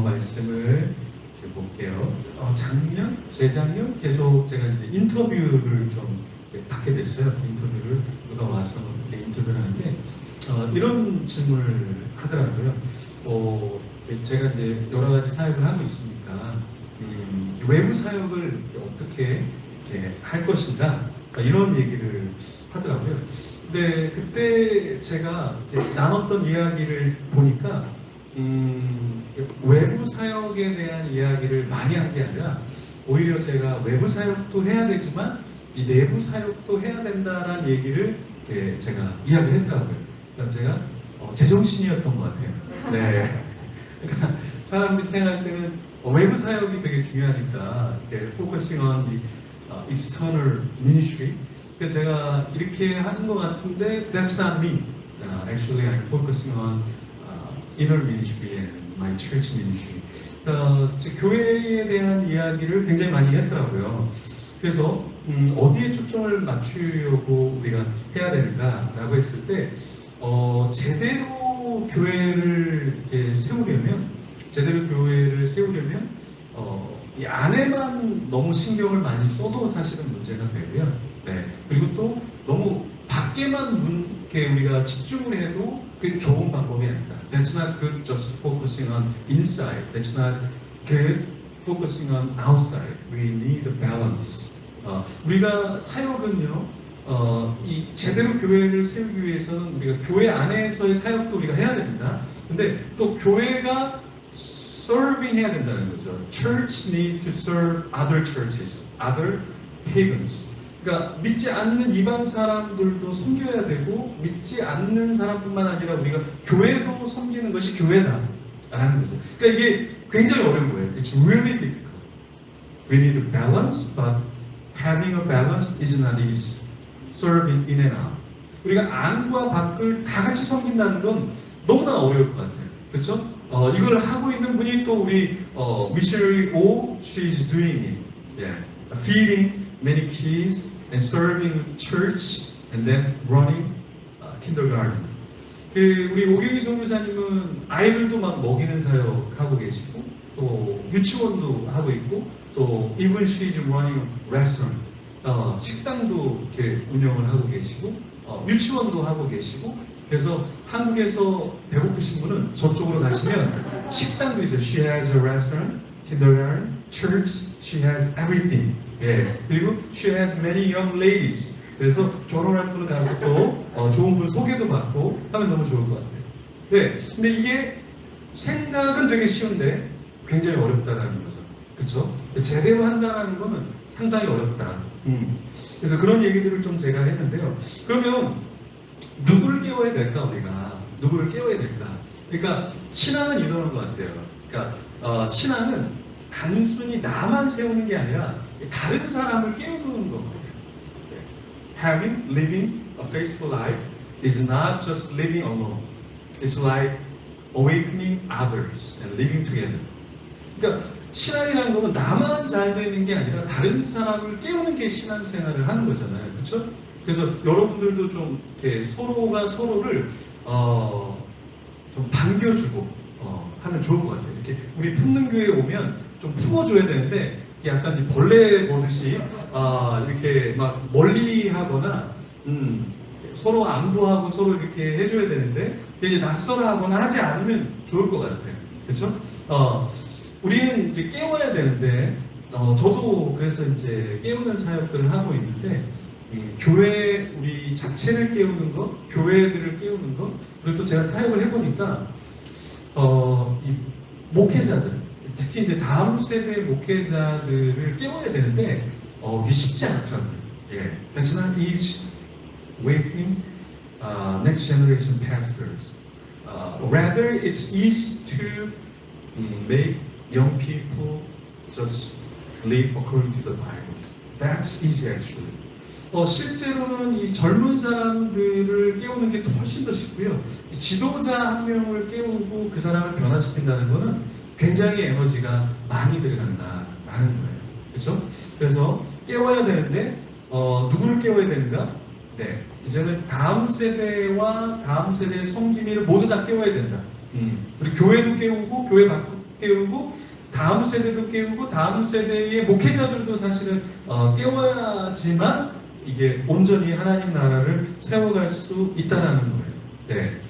말씀을 이제 볼게요. 작년, 재작년 계속 제가 이제 인터뷰를 좀 받게 됐어요. 인터뷰를 누가 와서 이렇게 인터뷰를 하는데 이런 질문을 하더라고요. 제가 이제 여러 가지 사역을 하고 있으니까 외부 사역을 어떻게 할 것인가 이런 얘기를 하더라고요. 근데 그때 제가 나눴던 이야기를 보니까 외부 사역에 대한 이야기를 많이 한 게 아니라 오히려 제가 외부 사역도 해야 되지만 이 내부 사역도 해야 된다라는 얘기를 제가 이야기를 했더라고요. 그래서 제가 제정신이었던 것 같아요. 네. 그러니까 사람들이 생각할 때는 외부 사역이 되게 중요하니까 focusing on the external ministry. 그래서 제가 이렇게 하는 것 같은데 that's not me. Actually, I'm focusing on inner ministry and my church ministry. 교회에 대한 이야기를 굉장히 많이 했더라고요. 그래서 어디에 초점을 맞추려고 우리가 해야 되는가라고 했을 때 제대로 교회를 세우려면 이 안에만 너무 신경을 많이 써도 사실은 문제가 되고요. 네. 그리고 또 너무 밖에만 우리가 집중을 해도 그게 좋은 방법이 아니다. That's not good just focusing on inside. That's not good focusing on outside. We need a balance. 우리가 사역은요, 이 제대로 교회를 세우기 위해서는 우리가 교회 안에서의 사역도 우리가 해야 됩니다. 근데 또 교회가 serving 해야 된다는 거죠. Church need to serve other churches, other pagans. 그러니까 믿지 않는 이방 사람들도 섬겨야 되고 믿지 않는 사람뿐만 아니라 우리가 교회도 섬기는 것이 교회다라는 거죠. 그러니까 이게 굉장히 어려운 거예요. It's really difficult. We need a balance, but having a balance is not easy. Serving in and out. 우리가 안과 밖을 다 같이 섬긴다는 건 너무나 어려울 것 같아요. 그렇죠? 이걸 하고 있는 분이 또 우리 missionary O, she is doing it. Yeah. Feeding many kids and serving church and then running kindergarten. 우리 오경희 선교사님은 아이들도 막 먹이는 사역 하고 계시고 또 유치원도 하고 있고 또 even she is running restaurant. 식당도 이렇게 운영을 하고 계시고 유치원도 하고 계시고 그래서 한국에서 배고프신 분은 저쪽으로 가시면 식당도 있어요. She has a restaurant, kindergarten, church. She has everything. 예. 그리고 she has many young ladies. 그래서 결혼할 분은 가서 또 좋은 분 소개도 받고 하면 너무 좋을 것 같아요. 네. 근데 이게 생각은 되게 쉬운데 굉장히 어렵다라는 거죠. 그렇죠? 제대로 한다는 거는 상당히 어렵다. 그래서 그런 얘기들을 좀 제가 했는데요. 그러면 누구를 깨워야 될까 우리가? 누구를 깨워야 될까? 그러니까 신앙은 이러는 것 같아요. 그러니까 신앙은 단순히 나만 세우는 게 아니라 다른 사람을 깨우는 거거든요. Having, living a faithful life is not just living alone. It's like awakening others and living together. 그러니까 신앙이라는 것은 나만 잘 되는 게 아니라 다른 사람을 깨우는 게 신앙생활을 하는 거잖아요. 그렇죠? 그래서 여러분들도 좀 이렇게 서로가 서로를 좀 반겨주고 하면 좋을 것 같아요. 이렇게 우리 품는교회에 오면 좀 품어줘야 되는데 약간 벌레 보듯이 이렇게 막 멀리하거나 서로 안부하고 서로 이렇게 해줘야 되는데 이제 낯설어하거나 하지 않으면 좋을 것 같아요. 그렇죠? 우리는 이제 깨워야 되는데 저도 그래서 이제 깨우는 사역들을 하고 있는데 교회 우리 자체를 깨우는 것, 교회들을 깨우는 것, 그리고 또 제가 사역을 해보니까 이 목회자들, 특히 이제 다음 세대 목회자들을 깨워야 되는데 이게 쉽지 않더라고요. 예, that's not easy. Waking next generation pastors. Rather, it's easy to make young people just live according to the Bible. That's easy actually. 실제로는 이 젊은 사람들을 깨우는 게 훨씬 더 쉽고요. 지도자 한 명을 깨우고 그 사람을 변화시킨다는 거는 굉장히 에너지가 많이 들어간다라는 거예요. 그렇죠? 그래서 깨워야 되는데 누구를 깨워야 되는가? 네, 이제는 다음 세대와 다음 세대의 섬김이를 모두 다 깨워야 된다. 우리 교회도 깨우고 교회 깨우고 다음 세대도 깨우고 다음 세대의 목회자들도 사실은 깨워야지만 이게 온전히 하나님 나라를 세워갈 수 있다라는 거예요. 네.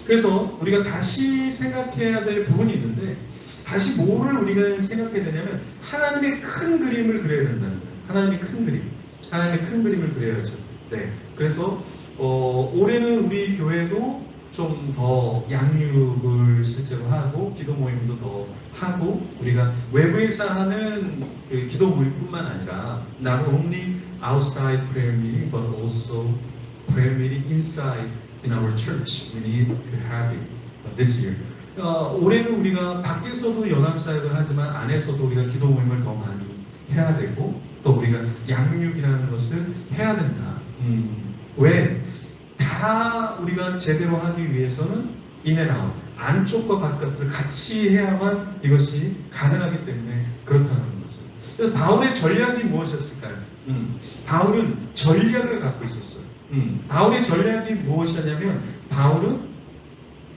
그래서 우리가 다시 생각해야 될 부분이 있는데 다시 뭐를 우리가 생각해야 되냐면 하나님의 큰 그림을 그려야 된다는 거예요. 하나님의 큰 그림. 하나님의 큰 그림을 그려야죠. 네. 그래서 올해는 우리 교회도 좀 더 양육을 실제로 하고 기도 모임도 더 하고 우리가 외부에서 하는 그 기도 모임뿐만 아니라 not only outside prayer meeting but also prayer meeting inside in our church. We need to have it this year. 올해는 우리가 밖에서도 연합사역을 하지만 안에서도 우리가 기도 모임을 더 많이 해야 되고 또 우리가 양육이라는 것을 해야 된다. 왜? 다 우리가 제대로 하기 위해서는 인앤아웃 안쪽과 바깥을 같이 해야만 이것이 가능하기 때문에 그렇다는 거죠. 그래서 바울의 전략이 무엇이었을까요? 바울은 전략을 갖고 있었어요. 바울의 전략이 무엇이었냐면 바울은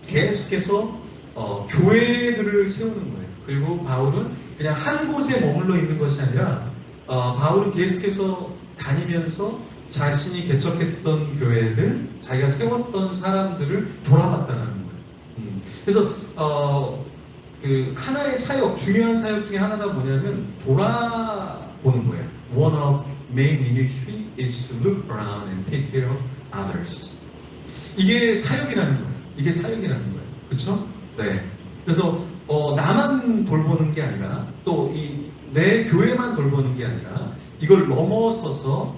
계속해서 교회들을 세우는 거예요. 그리고 바울은 그냥 한 곳에 머물러 있는 것이 아니라 바울은 계속해서 다니면서 자신이 개척했던 교회들, 자기가 세웠던 사람들을 돌아봤다는 거예요. 그래서 그 하나의 사역, 중요한 사역 중에 하나가 뭐냐면 돌아보는 거예요. One of main ministry is to look around and take care of others. 이게 사역이라는 거예요. 이게 사역이라는 거예요. 그렇죠? 네. 그래서 나만 돌보는 게 아니라 또 내 교회만 돌보는 게 아니라 이걸 넘어서서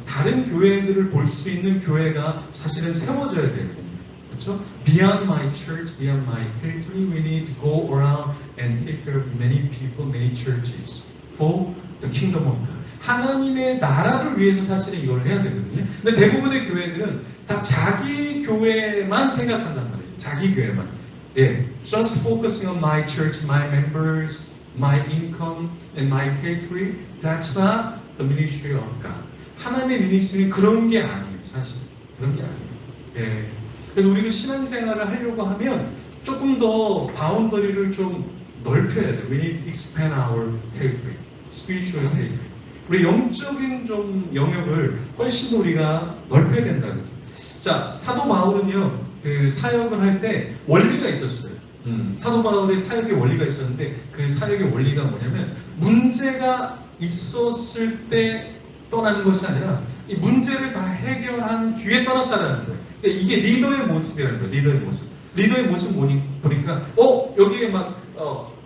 다른 교회들을 볼 수 있는 교회가 사실은 세워져야 되거든요. 그렇죠? Beyond my church, beyond my territory, we need to go around and take care of many people, many churches for the kingdom of God. 하나님의 나라를 위해서 사실은 이걸 해야 되거든요. 근데 대부분의 교회들은 다 자기 교회만 생각한단 말이에요. 자기 교회만. 예, just focusing on my church, my members, my income, and my territory. That's not the ministry of God. 하나님의 미니스트리는 그런 게 아니에요, 사실. 그런 게 아니에요. 예. 그래서 우리가 신앙생활을 하려고 하면 조금 더 바운더리를 좀 넓혀야 돼요. We need to expand our territory, spiritual territory. 우리 영적인 좀 영역을 훨씬 더 우리가 넓혀야 된다는 거죠. 자, 사도 바울은요, 그 사역을 할 때 원리가 있었어요. 사도 바울의 사역의 원리가 있었는데 그 사역의 원리가 뭐냐면 문제가 있었을 때 떠나는 것이 아니라 이 문제를 다 해결한 뒤에 떠났다는 거예요. 그러니까 이게 리더의 모습이라는 거예요. 리더의 모습. 리더의 모습 보니까 여기에 막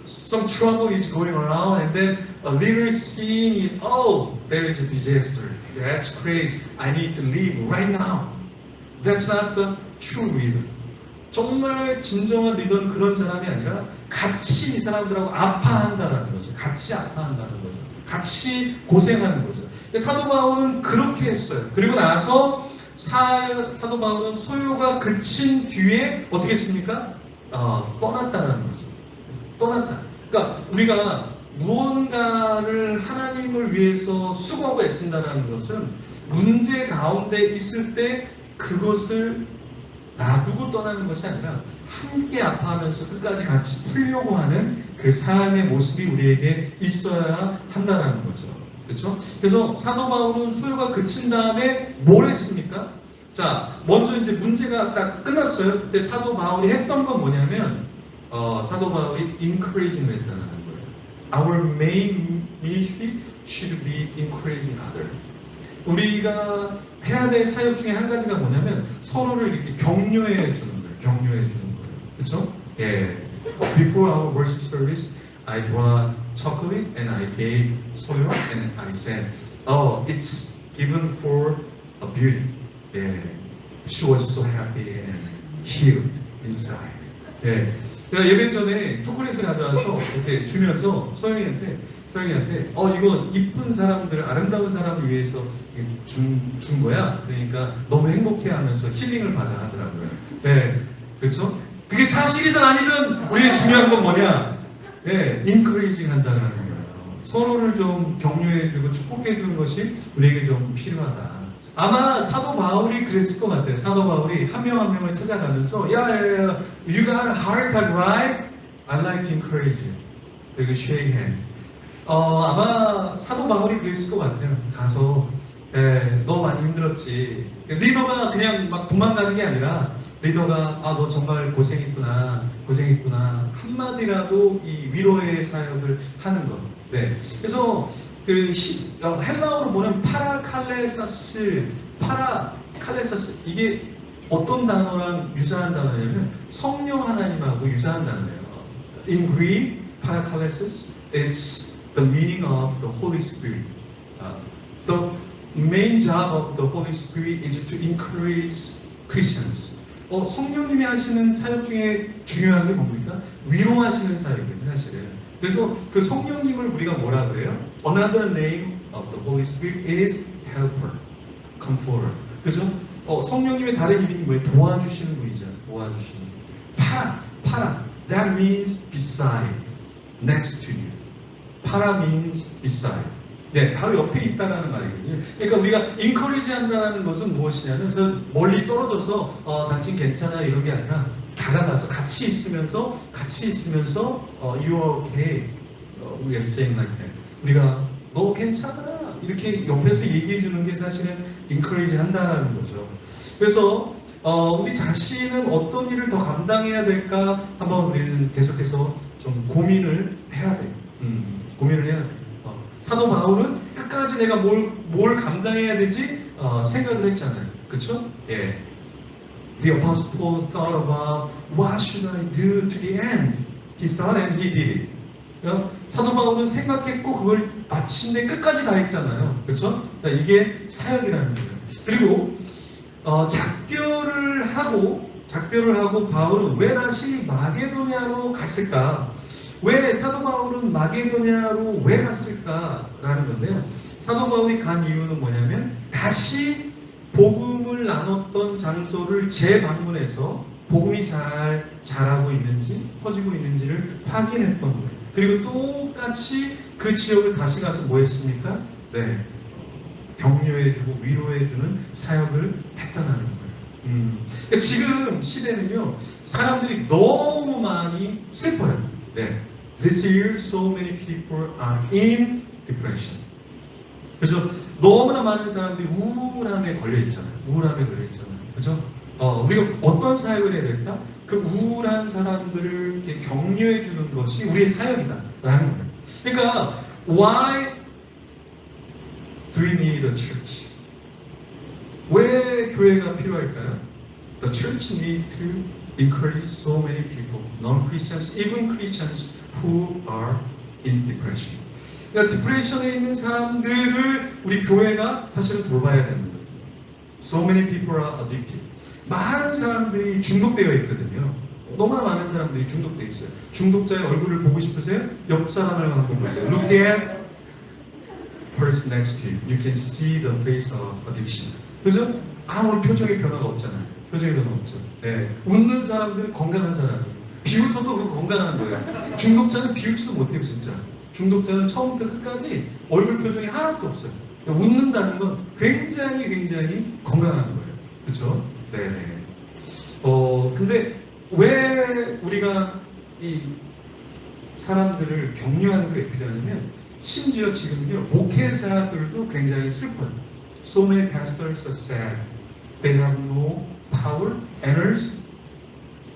some trouble is going around and then a leader seeing it. Oh, there is a disaster. That's crazy. I need to leave right now. That's not the true leader. 정말 진정한 리더는 그런 사람이 아니라 같이 이 사람들하고 아파한다는 거죠. 같이 아파한다는 거죠. 같이 고생하는 거죠. 사도 바울은 그렇게 했어요. 그리고 나서 사도 바울은 소요가 그친 뒤에 어떻게 했습니까? 떠났다는 거죠. 떠났다. 그러니까 우리가 무언가를 하나님을 위해서 수고하고 애쓴다는 것은 문제 가운데 있을 때 그것을 놔두고 떠나는 것이 아니라 함께 아파하면서 끝까지 같이 풀려고 하는 그 삶의 모습이 우리에게 있어야 한다는 거죠. 그렇죠? 그래서 사도 바울은 소요가 그친 다음에 뭘 했습니까? 자, 먼저 이제 문제가 딱 끝났어요. 그때 사도 바울이 했던 건 뭐냐면 사도 바울이 encouraging을 했다는 거예요. Our main ministry should be encouraging others. 우리가 해야 될 사역 중에 한 가지가 뭐냐면 서로를 이렇게 격려해 주는 거예요. 격려해 주는 거예요. 그렇죠? 예. Before our worship service, I brought chocolate and I gave soyo and I said, "Oh, it's given for a beauty." 예. She was so happy and healed inside. 예. 제가 예배 전에 초콜릿을 가져와서 이렇게 주면서 소영이한테 이거 이쁜 사람들, 아름다운 사람을 위해서 준 거야. 그러니까 너무 행복해하면서 힐링을 받아 하더라고요. 네, 그렇죠? 그게 사실이든 아니든 우리의 중요한 건 뭐냐? 네, 인커리징 한다는 거예요. 서로를 좀 격려해주고 축복해주는 것이 우리에게 좀 필요하다. 아마 사도 바울이 그랬을 것 같아요. 사도 바울이 한 명 한 명을 찾아가면서 you got a heart attack, right? I like to encourage you. 그리고 shake hand. 아마 사도 바울이 그랬을 것 같아요. 가서 너 많이 힘들었지. 리더가 그냥 막 도망가는 게 아니라 리더가 너 정말 고생했구나 한마디라도 이 위로의 사역을 하는 것. 네. 그래서 그 헬라어로 보면 파라칼레사스 이게 어떤 단어랑 유사한 단어냐면 성령 하나님하고 유사한 단어예요. In Greek, parakalesis, it's the meaning of the Holy Spirit. The main job of the Holy Spirit is to encourage Christians. 성령님이 하시는 사역 중에 중요한 게 뭡니까? 위로하시는 사역이에요, 사실은. 그래서 그 성령님을 우리가 뭐라 그래요? Another name of the Holy Spirit is helper, comforter. 그죠? 성령님의 다른 이름이 뭐예요? 도와주시는 분이잖아요. 도와주시는 분. 파라. That means beside, next to you. 파라 means beside. 네, 바로 옆에 있다라는 말이거든요. 그러니까 우리가 encourage 한다는 것은 무엇이냐면 멀리 떨어져서 당신 괜찮아 이런 게 아니라 다가가서 같이 있으면서 you're okay. We are saying like that. 우리가 너 괜찮아 이렇게 옆에서 얘기해 주는 게 사실은 encourage 한다라는 거죠. 그래서 우리 자신은 어떤 일을 더 감당해야 될까 한번 우리는 계속해서 좀 고민을 해야 돼요. 고민을 해야 돼요. 사도 바울은 끝까지 내가 뭘 감당해야 되지 생각을 했잖아요. 그렇죠? 예. The Apostle Paul thought about what should I do to the end. He thought and he did it. 사도 바울은 생각했고 그걸 마침내 끝까지 다 했잖아요. 그렇죠? 그러니까 이게 사역이라는 거예요. 그리고 작별을 하고 바울은 왜 다시 마게도냐로 갔을까? 왜 사도 바울은 마게도냐로 왜 갔을까라는 건데요. 사도 바울이 간 이유는 뭐냐면 다시 복음을 나눴던 장소를 재방문해서 복음이 잘 자라고 있는지 퍼지고 있는지를 확인했던 거예요. 그리고 똑같이 그 지역을 다시 가서 뭐 했습니까? 네, 격려해주고 위로해주는 사역을 했다는 거예요. 그러니까 지금 시대는요, 사람들이 너무 많이 슬퍼요. 네. This year, so many people are in depression. 그래서 너무나 많은 사람들이 우울함에 걸려 있잖아요. 그죠? 우리가 어떤 사역을 해야 될까? 그 우울한 사람들을 이렇게 격려해 주는 것이 우리의 사역이다라는 거예요. 그러니까 why do we need a church? 왜 교회가 필요할까요? The church needs to encourage so many people, non-Christians, even Christians who are in depression. 그러니까 디프레션에 있는 사람들을 우리 교회가 사실은 돌봐야 되는 거예요. So many people are addicted. 많은 사람들이 중독되어 있거든요. 너무나 많은 사람들이 중독되어 있어요. 중독자의 얼굴을 보고 싶으세요? 옆 사람을 한번 보세요. Look at person next to you. You can see the face of addiction. 그죠? 아무 표정의 변화가 없잖아요. 표정의 변화가 없죠. 네. 웃는 사람들은 건강한 사람이에요. 비웃어도 그 건강한 거예요. 중독자는 비웃지도 못해요, 진짜. 중독자는 처음부터 끝까지 얼굴 표정이 하나도 없어요. 웃는다는 건 굉장히 건강한 거예요. 그렇죠? 네. 근데 왜 우리가 이 사람들을 격려하는 게 필요하냐면 심지어 지금요 목회자들도 굉장히 슬퍼요. So many pastors are sad. They have no power, energy.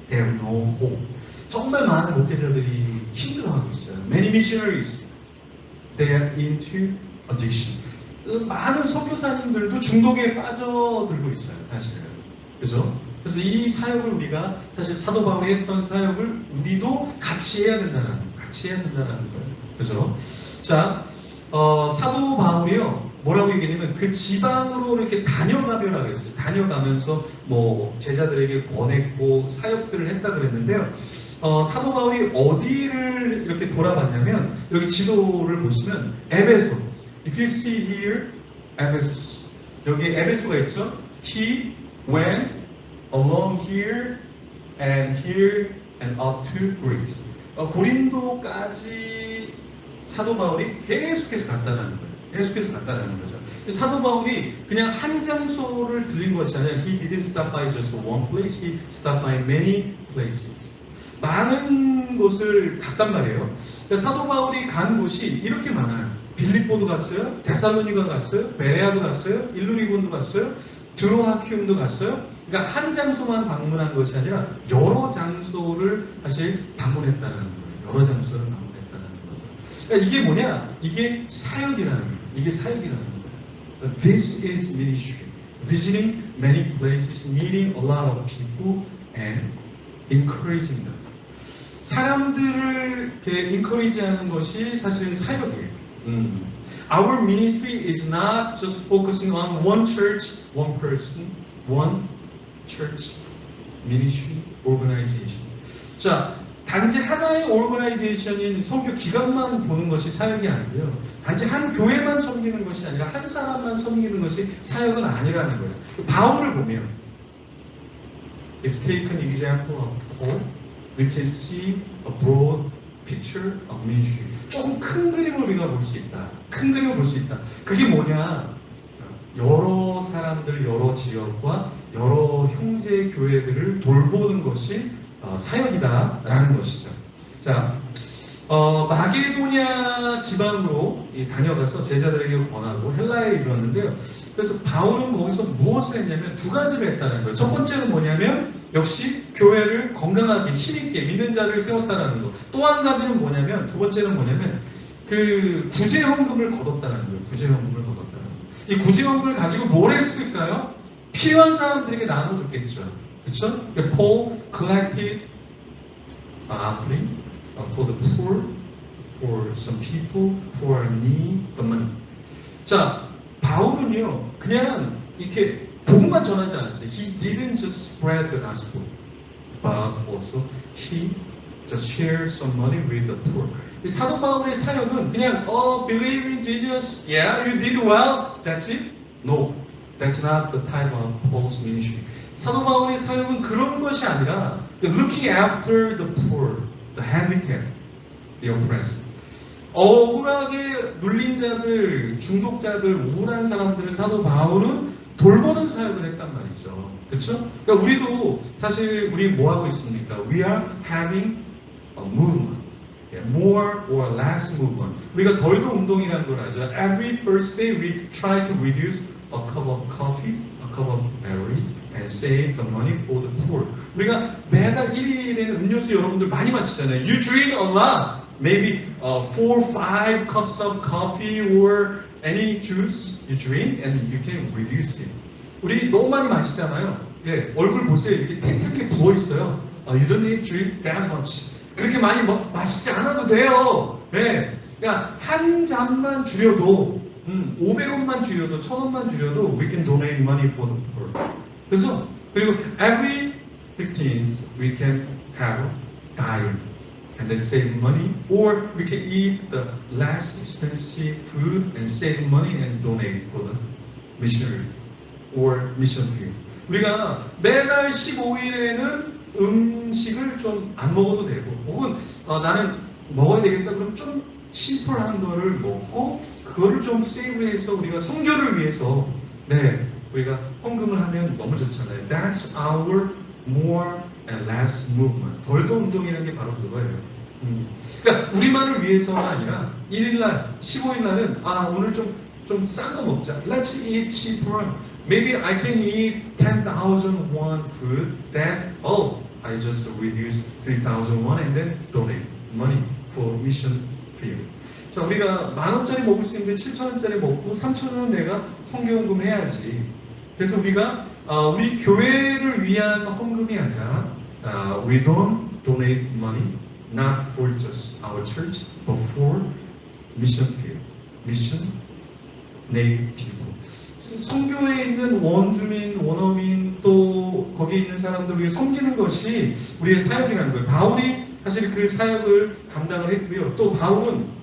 They have no hope. 정말 많은 목회자들이 힘들어하고 있어요. Many missionaries, they are into addiction. 많은 선교사님들도 중독에 빠져들고 있어요, 사실은. 그죠? 그래서 이 사역을 우리가 사실 사도 바울이 했던 사역을 우리도 같이 해야 된다는 거예요. 그죠? 자, 사도 바울이요. 뭐라고 얘기했냐면 그 지방으로 이렇게 다녀가려고 했어요. 다녀가면서 뭐 제자들에게 권했고 사역들을 했다 그랬는데요. 사도 바울이 어디를 이렇게 돌아봤냐면 여기 지도를 보시면 에베소. If you see here, Ephesus. 여기 에베소가 있죠. He went along here and up to Greece. 고린도까지 사도 바울이 계속해서 갔다는 거예요. 계속해서 갔다는 거죠. 사도 바울이 그냥 한 장소를 들린 것이 아니라 He didn't stop by just one place. He stopped by many places. 많은 곳을 갔단 말이에요. 그러니까 사도 바울이 간 곳이 이렇게 많아요. 빌립보도 갔어요, 데살로니가 갔어요, 베레아도 갔어요, 일루리곤도 갔어요, 드로하키움도 갔어요. 그러니까 한 장소만 방문한 것이 아니라 여러 장소를 사실 방문했다는 거예요. 여러 장소를 방문했다는 거죠. 그러니까 이게 뭐냐? 이게 사역이라는 거예요. 이게 사역이라는 거예요. This is ministry. Visiting many places, meeting a lot of people and encouraging them. 사람들을 이렇게 encourage하는 것이 사실은 사역이에요. Our ministry is not just focusing on one church, one person, one church ministry organization. 자, 단지 하나의 오르가나이제이션인 선교 기관만 보는 것이 사역이 아니고요. 단지 한 교회만 섬기는 것이 아니라 한 사람만 섬기는 것이 사역은 아니라는 거예요. 바울을 보면, if take an example of Paul, we can see a broad picture of ministry. 조금 큰 그림을 우리가 볼 수 있다. 큰 그림을 볼 수 있다. 그게 뭐냐? 여러 사람들, 여러 지역과 여러 형제 교회들을 돌보는 것이 사역이다라는 것이죠. 자, 마게도냐 지방으로 다녀가서 제자들에게 권하고 헬라에 이르렀는데요. 그래서 바울은 거기서 무엇을 했냐면 두 가지를 했다는 거예요. 첫 번째는 뭐냐면 역시 교회를 건강하게 힘있게 믿는 자를 세웠다는 거. 또 한 가지는 뭐냐면 두 번째는 뭐냐면 그 구제헌금을 거뒀다는 거예요. 구제헌금을 거뒀다는 거예요. 이 구제헌금을 가지고 뭘 했을까요? 필요한 사람들에게 나눠줬겠죠. 그렇죠? Paul collected offering for the poor, for some people who are in need of money. 자, 바울은요 그냥 이렇게 복음만 전하지 않았어요. He didn't just spread the gospel, but also he just shared some money with the poor. 이 사도 바울의 사역은 그냥 believe in Jesus, yeah, you did well, that's it? No, that's not the type of Paul's ministry. 사도 바울의 사역은 그런 것이 아니라 looking after the poor, the handicapped, the oppressed. 억울하게 눌린 자들, 중독자들, 우울한 사람들을 사도 바울은 돌보는 사역을 했단 말이죠. 그렇죠? 그러니까 우리도 사실 우리 뭐 하고 있습니까? We are having a movement. More or less movement. 우리가 덜도 운동이라는 걸 알죠. Every first day we try to reduce a cup of coffee, a cup of berries, and save the money for the poor. 우리가 매달 1일에는 음료수 여러분들 많이 마시잖아요. You drink a lot. Maybe 4-5 cups of coffee or any juice you drink and you can reduce it. 우리 너무 많이 마시잖아요. 예, 얼굴 보세요. 이렇게 탱탱하게 부어 있어요. You don't need to drink that much. 그렇게 많이 마시지 않아도 돼요. 예, 그러니까 한 잔만 줄여도 500원만 줄여도 1000원만 줄여도 we can donate money for the poor. 그래서 그리고 every 15th we can have diet and then save money, or we can eat the less expensive food and save money and donate for the missionary or mission field. 우리가 매달 15일에는 음식을 좀 안 먹어도 되고, 혹은 나는 먹어야 되겠다 그럼 좀 심플한 거를 먹고 그거를 좀 세이브해서 우리가 선교를 위해서 우리가 헌금을 하면 너무 좋잖아요. That's our more and less movement. 덜도 운동이라는 게 바로 그거예요. 그러니까 우리만을 위해서가 아니라 1일날, 15일날은 오늘 좀 싼 거 먹자. Let's eat cheaper. Maybe I can eat 10,000 won food. Then I just reduce 3,000 won and then donate money for mission field. 자, 우리가 10,000원짜리 먹을 수 있는데 7,000원짜리 먹고 3,000원은 내가 선교헌금 해야지. 그래서 우리가 우리 교회를 위한 헌금이 아니라 we don't donate money not for just our church but for mission field, mission native people. 선교에 있는 원주민, 원어민 또 거기에 있는 사람들 위해 섬기는 것이 우리의 사역이라는 거예요. 바울이 사실 그 사역을 감당을 했고요. 또 바울은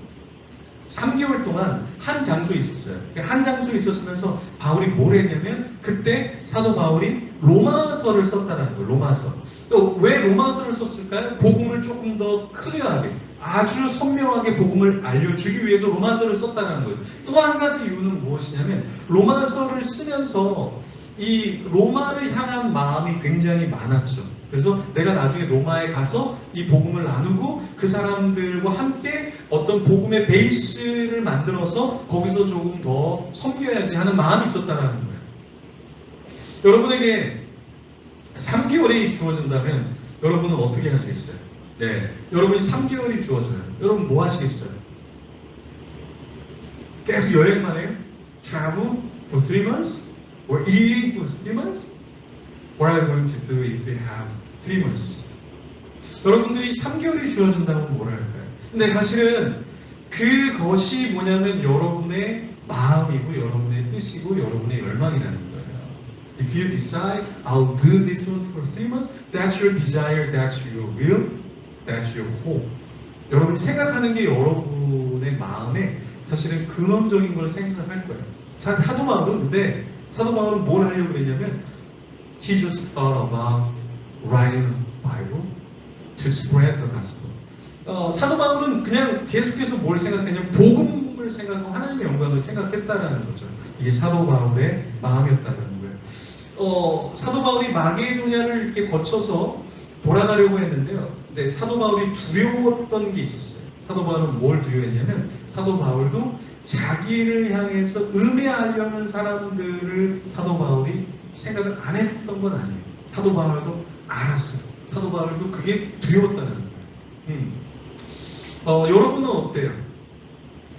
3개월 동안 한 장소에 있었어요. 한 장소에 있었으면서 바울이 뭘 했냐면 그때 사도 바울이 로마서를 썼다는 거예요. 로마서. 또 왜 로마서를 썼을까요? 복음을 조금 더 클리어하게, 아주 선명하게 복음을 알려주기 위해서 로마서를 썼다는 거예요. 또 한 가지 이유는 무엇이냐면 로마서를 쓰면서 이 로마를 향한 마음이 굉장히 많았죠. 그래서 내가 나중에 로마에 가서 이 복음을 나누고 그 사람들과 함께 어떤 복음의 베이스를 만들어서 거기서 조금 더 섬겨야지 하는 마음이 있었다는 거예요. 여러분에게 3개월이 주어진다면 여러분은 어떻게 하시겠어요? 네, 여러분이 3개월이 주어져요. 여러분 뭐 하시겠어요? 계속 여행만 해요? Travel for 3 months? Or eating for 3 months? What are you going to do if you have 3 months? 여러분들이 3개월이 주어진다면 뭘 할까요? 근데 사실은 그것이 뭐냐면 여러분의 마음이고 여러분의 뜻이고 여러분의 열망이라는 거예요. If you decide, I'll do this one for 3 months, that's your desire, that's your will, that's your hope. 여러분이 생각하는 게 여러분의 마음에 사실은 근원적인 걸 생각할 거예요. 사도 바울은 근데 사도 바울은 뭘 하려고 했냐면 he just thought about writing a Bible to spread the gospel. 사도 바울은 그냥 계속해서 뭘 생각했냐면 복음을 생각하고 하나님의 영광을 생각했다라는 거죠. 이게 사도 바울의 마음이었다는 거예요. 사도 바울이 마게도냐를 이렇게 거쳐서 돌아가려고 했는데요. 근데 사도 바울이 두려웠던 게 있었어요. 사도 바울은 뭘 두려워했냐면 사도 바울도 자기를 향해서 음해하려는 사람들을 사도 바울이 생각을 안 했던 건 아니에요. 사도 바울도 알았어요. 사도 바울도 그게 두려웠다는 거예요. 여러분은 어때요?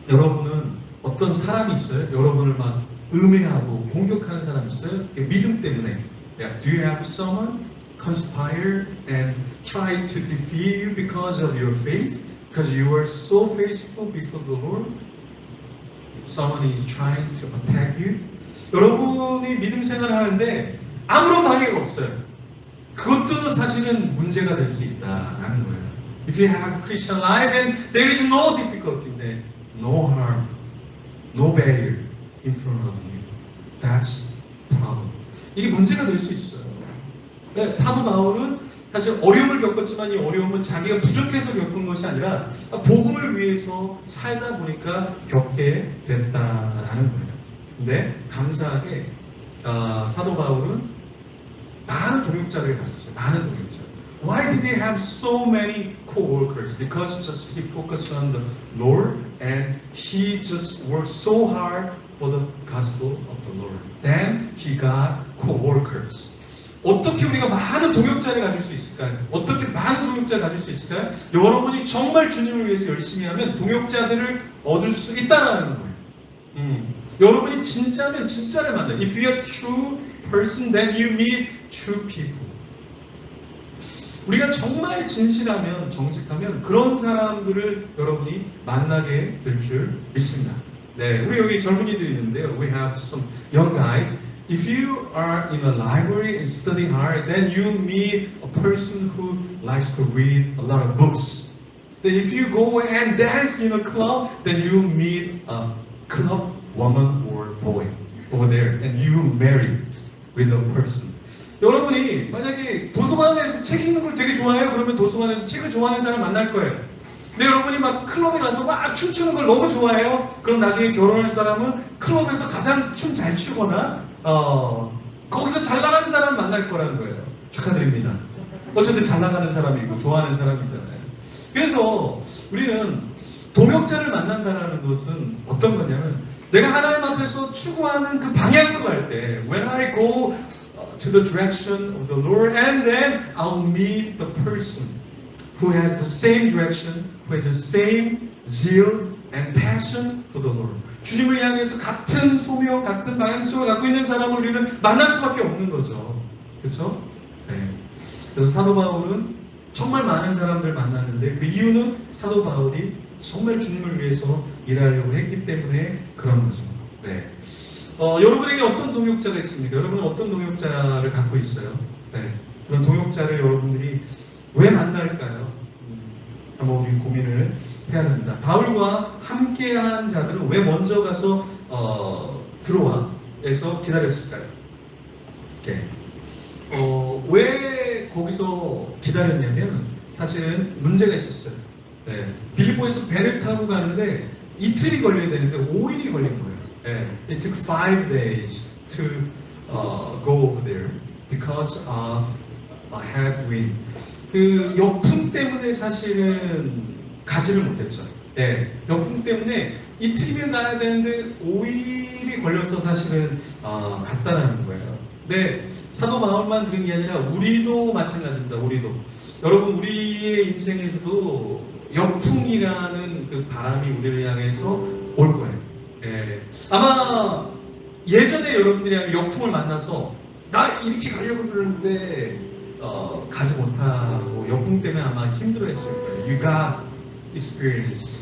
여러분은 어떤 사람이 있어요? 여러분을 막 음해하고 공격하는 사람 있어요? 믿음 때문에. Do you have someone conspire and try to defeat you because of your faith? Because you are so faithful before the Lord? Someone is trying to attack you? 여러분이 믿음 생활을 하는데 아무런 방해가 없어요. 그것도 사실은 문제가 될 수 있다라는 거예요. If you have a Christian life and there is no difficulty, then no harm, no barrier in front of you. That's problem. 이게 문제가 될 수 있어요. 네, 사도 바울은 사실 어려움을 겪었지만 이 어려움은 자기가 부족해서 겪은 것이 아니라 복음을 위해서 살다 보니까 겪게 됐다라는 거예요. 근데 감사하게 사도 바울은 많은 동역자를 가졌어요. 많은 동역자. Why did he have so many co-workers? Because just he focused on the Lord and he just worked so hard for the gospel of the Lord. Then he got co-workers. 어떻게 우리가 많은 동역자를 가질 수 있을까요? 어떻게 많은 동역자를 가질 수 있을까요? 여러분이 정말 주님을 위해서 열심히 하면 동역자들을 얻을 수 있다는 거예요. 여러분이 진짜면 진짜를 만나요. If you are true person, then you meet true people. 우리가 정말 진실하면 정직하면 그런 사람들을 여러분이 만나게 될 줄 믿습니다. 네, 우리 여기 젊은이들이 있는데요. We have some young guys. If you are in a library and studying hard, then you meet a person who likes to read a lot of books. Then if you go and dance in a club, then you meet a club woman or boy over there, and you marry with a person. 여러분이 만약에 도서관에서 책 읽는 걸 되게 좋아해요. 그러면 도서관에서 책을 좋아하는 사람 만날 거예요. 근데 여러분이 막 클럽에 가서 막 춤추는 걸 너무 좋아해요. 그럼 나중에 결혼할 사람은 클럽에서 가장 춤 잘 추거나 거기서 잘 나가는 사람 만날 거라는 거예요. 축하드립니다. 어쨌든 잘 나가는 사람이고 좋아하는 사람이잖아요. 그래서 우리는 동역자를 만난다는 것은 어떤 거냐면 내가 하나님 앞에서 추구하는 그 방향으로 갈 때 When I go to the direction of the Lord and then I'll meet the person who has the same direction, who has the same zeal and passion for the Lord. 주님을 향해서 같은 소명, 같은 방향성을 갖고 있는 사람을 우리는 만날 수밖에 없는 거죠. 그렇죠? 네. 그래서 사도 바울은 정말 많은 사람들 만났는데 그 이유는 사도 바울이 정말 주님을 위해서 일하려고 했기 때문에 그런 거죠. 네. 여러분에게 어떤 동역자가 있습니까? 여러분은 어떤 동역자를 갖고 있어요? 네. 그런 동역자를 여러분들이 왜 만날까요? 한번 우리 고민을 해야 됩니다. 바울과 함께한 자들은 왜 먼저 가서 드로아에서 기다렸을까요? 네. 왜 거기서 기다렸냐면 사실은 문제가 있었어요. 네. 빌립보에서 배를 타고 가는데 이틀이 걸려야 되는데 5일이 걸린 거예요. 네. It took 5 days to go over there because of a headwind. 그 역풍 때문에 사실은 가지를 못했죠. 네, 역풍 때문에 이틀이면 가야 되는데 5일이 걸려서 사실은 갔다라는 거예요. 네, 사도 바울만 그런 게 아니라 우리도 마찬가지입니다. 우리도 여러분 우리의 인생에서도 역풍이라는 그 바람이 우리를 향해서 올 거예요. 네, 아마 예전에 여러분들이 역풍을 만나서 나 이렇게 가려고 그러는데 가지 못하고 역풍 때문에 아마 힘들어했을 거예요. You got experience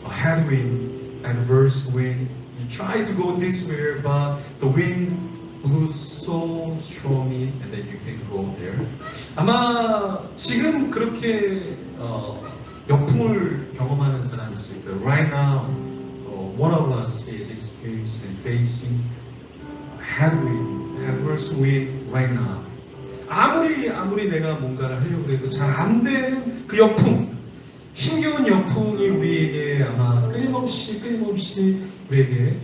a headwind, adverse wind. You try to go this way, but the wind blew so strongly, and then you can go there. 아마 지금 그렇게 역풍을 경험하는 사람이 있을 거예요. Right now, one of us is experiencing, facing headwind, adverse wind right now. 아무리 내가 뭔가를 하려고 해도 잘 안 되는 그 역풍, 힘겨운 역풍이 우리에게 아마 끊임없이 우리에게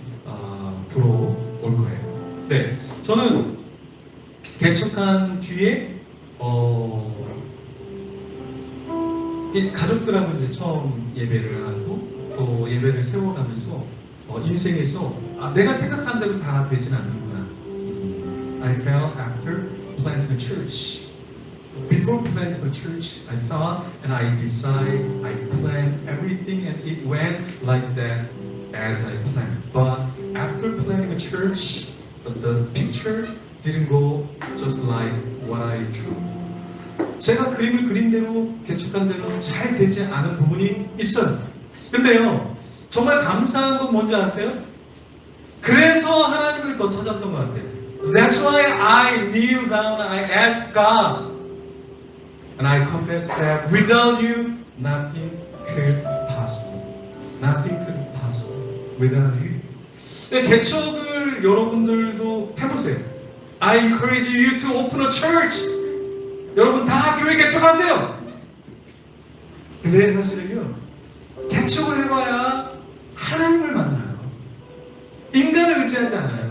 불어올 거예요. 네, 저는 개척한 뒤에 가족들하고 이제 처음 예배를 하고 또 예배를 세워가면서 인생에서 내가 생각한 대로 다 되진 않는구나. I felt after planting a church. Before planting a church, I thought and I decided, I planned everything and it went like that as I planned. But after planting a church, the picture didn't go just like what I drew. 제가 그림을 그린 대로, 개척한 대로 잘 되지 않은 부분이 있어요. 근데요, 정말 감사한 건 뭔지 아세요? 그래서 하나님을 더 찾았던 것 같아요. That's why I kneel down, I ask God, and I confess that without you, nothing could possible. Nothing could possible without you. 개척을 여러분들도 해보세요. I encourage you to open a church. 여러분 다 교회 개척하세요. 근데 사실은요, 개척을 해봐야 하나님을 만나요. 인간을 의지하지 않아요.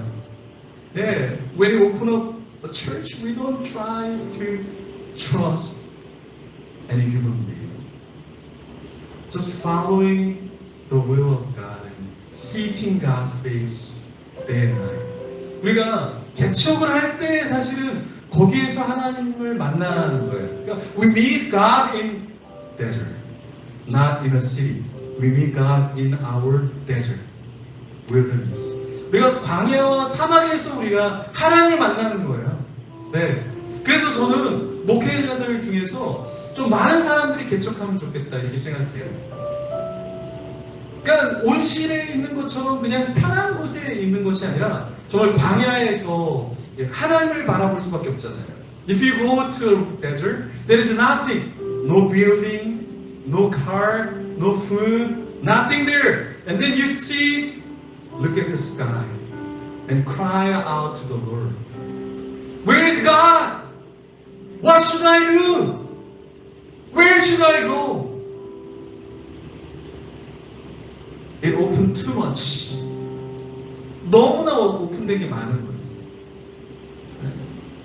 네, when we open up a church, we don't try to trust any human being. Just following the will of God and seeking God's face day and night. 우리가 개척을 할 때 사실은 거기에서 하나님을 만나는 거예요. 그러니까 we meet God in desert, not in a city. We meet God in our desert, wilderness. 우리가 광야와 사막에서 우리가 하나님을 만나는 거예요. 네. 그래서 저는 목회자들 중에서 좀 많은 사람들이 개척하면 좋겠다 이렇게 생각해요. 그러니까 온실에 있는 것처럼 그냥 편한 곳에 있는 것이 아니라 정말 광야에서 하나님을 바라볼 수밖에 없잖아요. If you go to a desert, there is nothing, no building, no car, no food, nothing there. And then you see, look at the sky and cry out to the Lord. Where is God? What should I do? Where should I go? It opened too much. 너무나 오픈된 게 많은 거예요.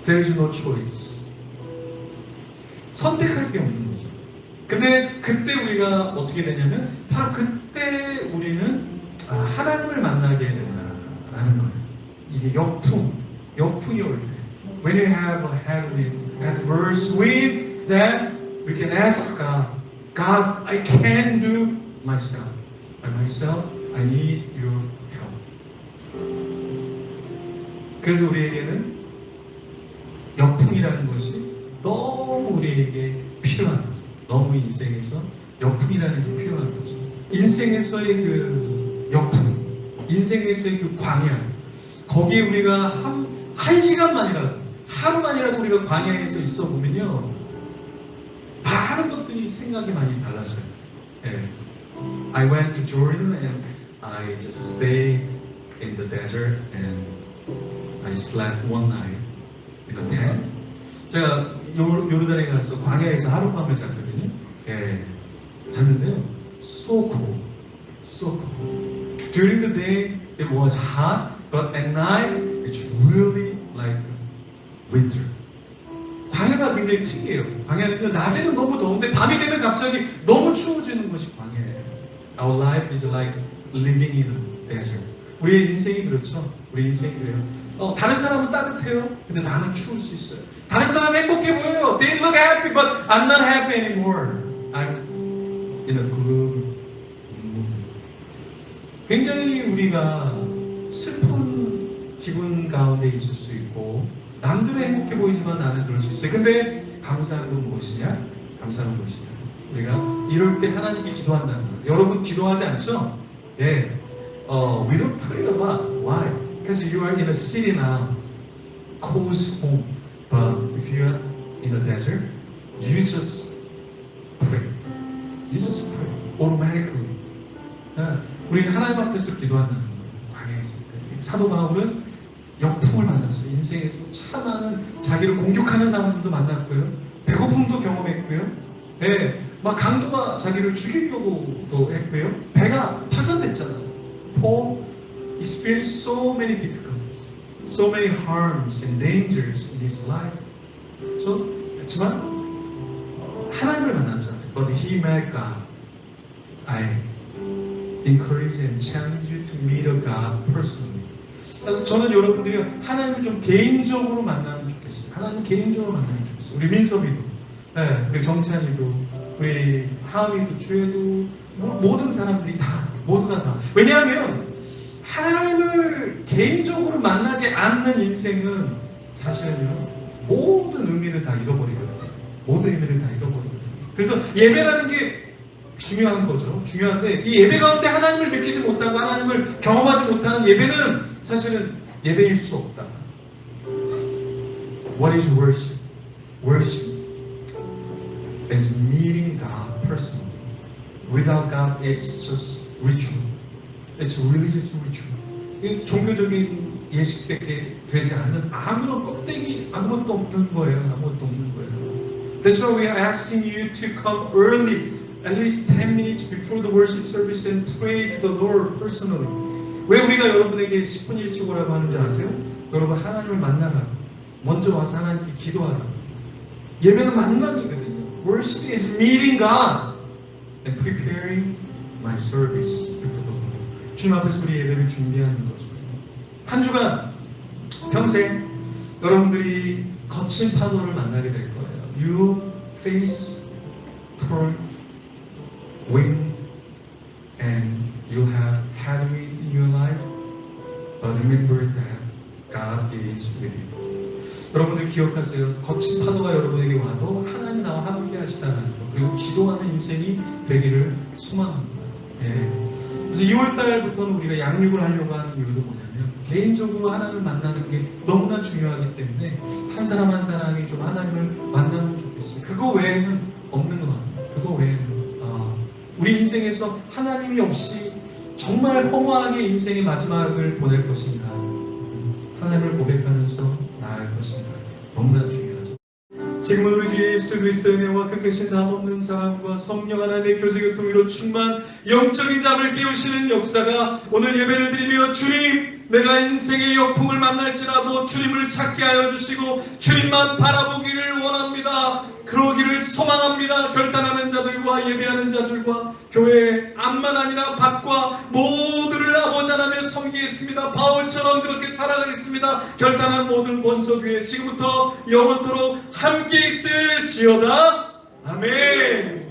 There is no choice. 선택할 게 없는 거죠. 근데 그때 우리가 어떻게 되냐면 바로 그때 우리는 하나님을 만나게 된다라는 거예요. 이게 역풍이 올 때. When you have a headwind, adverse wind, then we can ask God, God, I can't do myself. By myself, I need your help. 그래서 우리에게는 역풍이라는 것이 너무 우리에게 필요한 거죠. 너무 인생에서 역풍이라는 게 필요한 거죠. 인생에서의 그 역풍, 인생에서의 그 광야, 거기에 우리가 한 시간만이라도, 하루만이라도 우리가 광야에서 있어 보면요, 많은 것들이 생각이 많이 달라져요. 네. I went to Jordan and I just stayed in the desert and I slept one night in a tent. 제가 요르단에 가서 광야에서 하룻밤을 잤거든요. 예, 잤는데요. So cold, so cold. During the day it was hot, but at night it's really like winter. 광야가 굉장히 특이해요. 광야는요, 낮에는 너무 더운데 밤이 되면 갑자기 너무 추워지는 것이 광야예요. Our life is like living in a desert. 우리의 인생이 그렇죠. 우리 인생이 그래요. 다른 사람은 따뜻해요. 근데 나는 추울 수 있어요. 다른 사람은 행복해 보여요. They look happy, but I'm not happy anymore. I'm in a gloom. 굉장히 우리가 슬픈 기분 가운데 있을 수 있고 남들은 행복해 보이지만 나는 그럴 수 있어요. 근데 감사한 건 무엇이냐? 감사한 건 무엇이냐? 우리가 이럴 때 하나님께 기도한다는 거예요. 여러분 기도하지 않죠? 예. We don't pray a lot. Why? Because you are in a city now, cold home. But if you are in a desert, you just pray. You just pray automatically. 우리 하나님 앞에서 기도한다는 거예요. 광야에 있을 때 사도 바울은 역풍을 만났어요. 인생에서 참 많은 자기를 공격하는 사람들도 만났고요. 배고픔도 경험했고요. 예, 막 강도가 자기를 죽이려고도 했고요. 배가 파손됐잖아요. Paul experienced so many difficulties, so many harms and dangers in his life. 그렇지만 하나님을 만났잖아요. But he met God. I encourage and challenge you to meet a God personally. 저는 여러분들이 하나님을 좀 개인적으로 만나면 좋겠어요. 하나님 개인적으로 만나면 좋겠어요. 우리 민섭이도, 네, 우리 정찬이도, 우리 하은이도, 주혜도, 모든 사람들이 다, 모두가 다. 왜냐하면 하나님을 개인적으로 만나지 않는 인생은 사실은요, 모든 의미를 다 잃어버리거든요. 모든 의미를 다 잃어버리거든요. 그래서 예배라는 게 중요한 거죠. 중요한데 이 예배 가운데 하나님을 느끼지 못하고 하나님을 경험하지 못하는 예배는 사실은 예배일 수 없다. What is worship? Worship is meeting God personally. Without God, it's just ritual. It's religious ritual. 종교적인 예식밖에 되지 않는 아무런 껍데기 아무것도 없는 거예요. 아무것도 없는 거예요. That's why we are asking you to come early. At least 10 minutes before the worship service and pray to the Lord personally. 왜 우리가 여러분에게 10분 일찍 오라고 하는지 아세요? 여러분 하나님을 만나라. 먼저 와서 하나님께 기도하라. 예배는 만남이거든요. Worship is meeting God and preparing my service before the Lord. 주님 앞에서 우리 예배를 준비하는 거죠. 한 주간 평생 여러분들이 거친 파도를 만나게 될 거예요. You face turn wind and you have headwind in your life, but remember that God is with you. 여러분들 기억하세요. 거친 파도가 여러분에게 와도 하나님 나와 함께 하시다는 것, 그리고 기도하는 인생이 되기를 소망합니다. 네. 그래서 2월달부터는 우리가 양육을 하려고 하는 이유도 뭐냐면 개인적으로 하나님을 만나는 게 너무나 중요하기 때문에 한 사람 한 사람이 좀 하나님을 만나면 좋겠어요. 그거 외에는 없는 것 같아요. 그거 외에는 우리 인생에서 하나님이 없이 정말 허무하게 인생의 마지막을 보낼 것인가, 하나님을 고백하면서 나아갈 것인가, 너무나 중요하죠. 지금은 우리 주 예수 그리스도의 은혜와 그 크신 담없는 사랑과 성령 하나님의 교제의 통일로 충만 영적인 잠을 깨우시는 역사가 오늘 예배를 드리며 주님, 내가 인생의 역풍을 만날지라도 주님을 찾게 하여 주시고 주님만 바라보기를 원합니다. 그러기를 소망합니다. 결단하는 자들과 예배하는 자들과 교회 앞만 아니라 밖과 모두를 아버지 하나님에 섬기겠습니다. 바울처럼 그렇게 살아가겠습니다. 결단한 모든 권속교회 지금부터 영원토록 함께 있을지어다. 아멘.